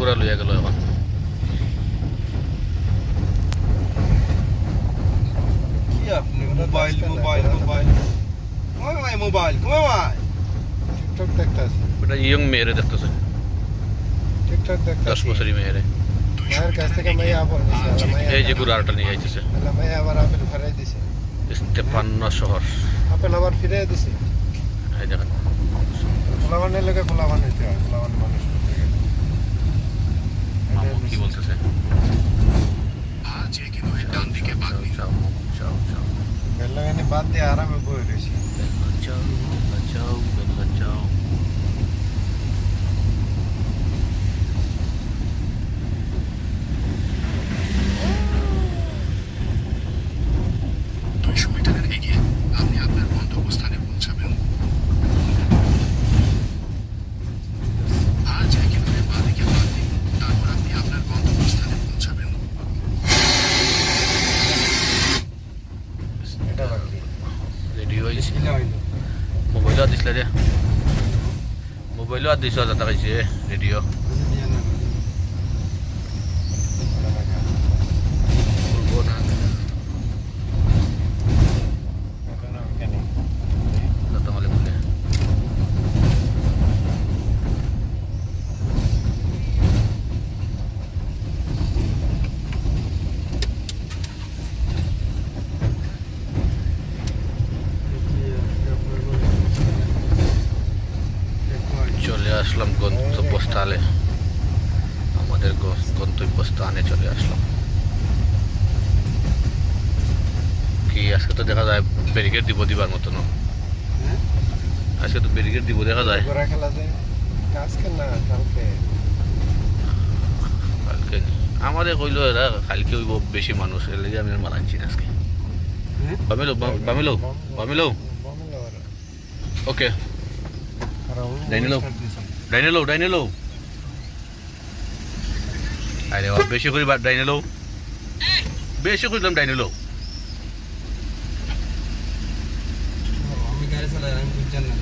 পুরা লইয়া গেল এখন। কি আপনি মোবাইল মোবাইল মোবাইল কমাই মোবাইল কমাই টিকটক দেখতেছে, ওটা ইয়ং মেয়েরে দেখতেছে, টিকটক 10 দেখতেছে। বছরই মেয়েরে। মায়ের কাছ থেকে মাইয়া আবার নিছে, আল্লাহ মাইয়া এই যে গুড়াটা নিয়ে আইতেছে আল্লাহ মাইয়া আবার আপেল ফিরাই দিছে, স্টেফানো শহর। আপেল আবার ফিরাই দিছে। এই দেখেন পোলাবানের লোকে পোলাবান হইতে হয়, পোলাবান মানুষ করতে গেলে। মামু কি বলতেছে? চাও চাও চাও বেল্লাগানি বাদ দিয়ে আরামে বই রয়েছি। চাও চাও চাও। এটা বাকি রেডি হয়েছে। কিলা হইলো মোবাইলও আর দিছিল রে, মোবাইলও আর 200,000 টাকা দিছে রেডিও। বলবো না তোমালে বলে। চলে আসলাম গন্তব্যস্থলে, আমাদের গন্তব্যস্থানে চলে আসলাম। কি আজকে তো দেখা যায় ব্যারিকেড দিবার মতো না, আজকে তো ব্যারিকেড দিব দেখা যায়। ঘোরা খেলা যায় আজকে না, কালকে। কালকে আমাদের কইলো এরা কালকে হইব বেশি মানুষ, এর লেগে আমি আর মারাচ্ছি না আজকে। বামিলো বামিলো বামিলো ওকে ডাইনেলো ডাইনেলো ডাইনেলো। আরে বেশি করে ডাইনেলো, বেশি করলাম ডাইনেলো। আমি গাড়ি চালাই আমি বুঝছেন না